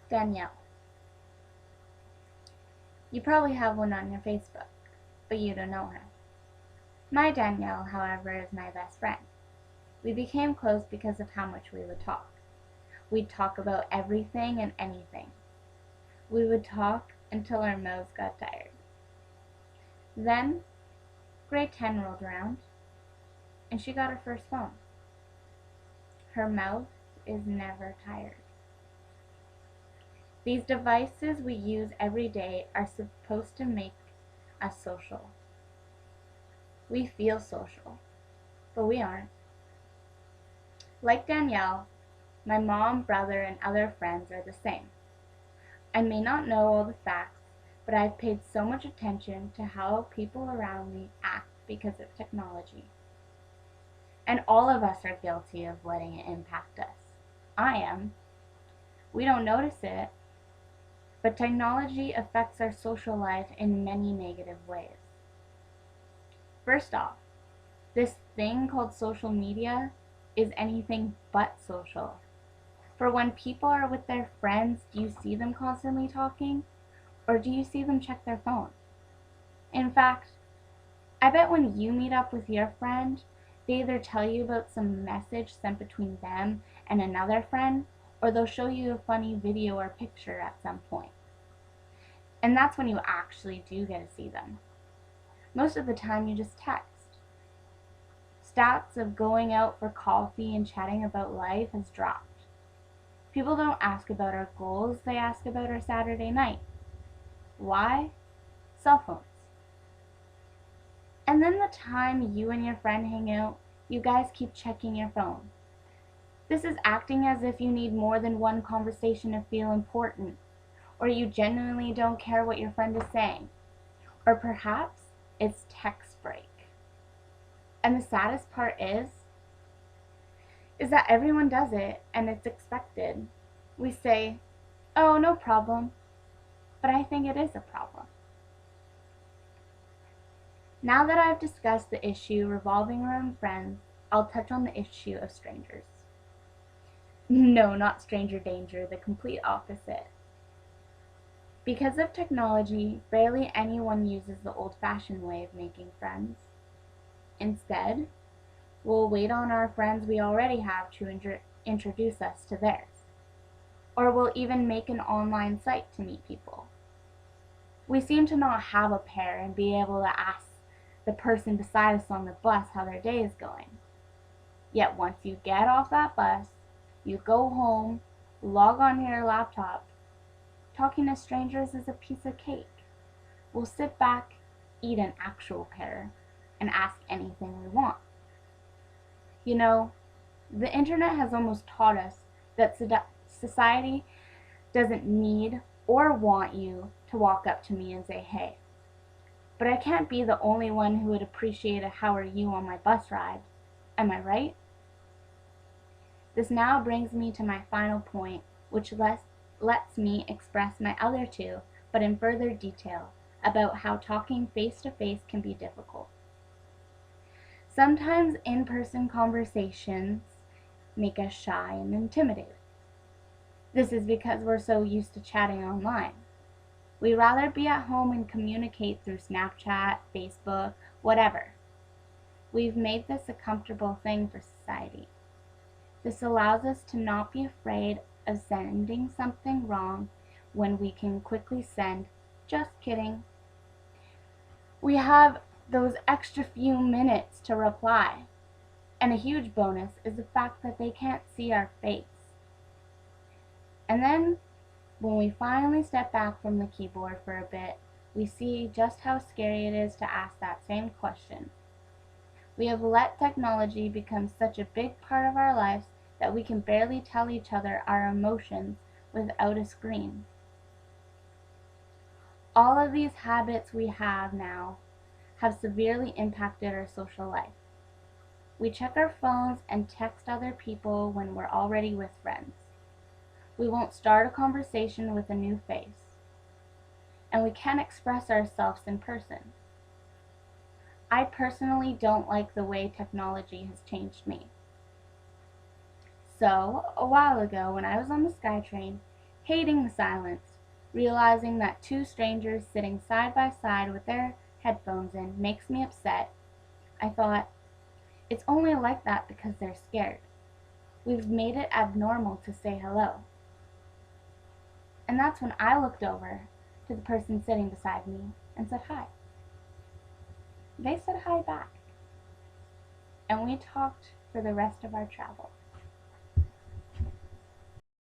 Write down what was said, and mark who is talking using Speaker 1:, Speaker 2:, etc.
Speaker 1: Danielle. You probably have one on your Facebook, but you don't know her. My Danielle, however, is my best friend. We became close because of how much we would talk. We'd talk about everything and anything. We would talk until our mouths got tired. Then, grade 10 rolled around, and she got her first phone. Her mouth is never tired. These devices we use every day are supposed to make us social. We feel social, but we aren't. Like Danielle, my mom, brother, and other friends are the same. I may not know all the facts, but I've paid so much attention to how people around me act because of technology. And all of us are guilty of letting it impact us. I am. We don't notice it, but technology affects our social life in many negative ways. First off, this thing called social media is anything but social. For when people are with their friends, do you see them constantly talking? Or do you see them check their phone? In fact, I bet when you meet up with your friend, they either tell you about some message sent between them and another friend, or they'll show you a funny video or picture at some point. And that's when you actually do get to see them. Most of the time you just text. Stats of going out for coffee and chatting about life has dropped. People don't ask about our goals, they ask about our Saturday night. Why? Cell phones. And then the time you and your friend hang out, you guys keep checking your phone. This is acting as if you need more than one conversation to feel important, or you genuinely don't care what your friend is saying, or perhaps it's text break. And the saddest part is that everyone does it and it's expected. We say, oh, no problem, but I think it is a problem. Now that I've discussed the issue revolving around friends, I'll touch on the issue of strangers. No, not stranger danger, the complete opposite. Because of technology, barely anyone uses the old-fashioned way of making friends. Instead, we'll wait on our friends we already have to introduce us to theirs. Or we'll even make an online site to meet people. We seem to not have a pair and be able to ask the person beside us on the bus how their day is going. Yet once you get off that bus, you go home, log on your laptop. Talking to strangers is a piece of cake. We'll sit back, eat an actual pear, and ask anything we want. You know, the internet has almost taught us that society doesn't need or want you to walk up to me and say, hey. But I can't be the only one who would appreciate a how are you on my bus ride. Am I right? This now brings me to my final point, which lets me express my other two, but in further detail, about how talking face-to-face can be difficult. Sometimes in-person conversations make us shy and intimidated. This is because we're so used to chatting online. We'd rather be at home and communicate through Snapchat, Facebook, whatever. We've made this a comfortable thing for society. This allows us to not be afraid of sending something wrong when we can quickly send, just kidding. We have those extra few minutes to reply. And a huge bonus is the fact that they can't see our face. And then, when we finally step back from the keyboard for a bit, we see just how scary it is to ask that same question. We have let technology become such a big part of our lives that we can barely tell each other our emotions without a screen. All of these habits we have now have severely impacted our social life. We check our phones and text other people when we're already with friends. We won't start a conversation with a new face. And we can't express ourselves in person. I personally don't like the way technology has changed me. So, a while ago when I was on the SkyTrain, hating the silence, realizing that two strangers sitting side by side with their headphones in makes me upset. I thought, it's only like that because they're scared. We've made it abnormal to say hello. And that's when I looked over to the person sitting beside me and said hi. They said hi back. And we talked for the rest of our travel.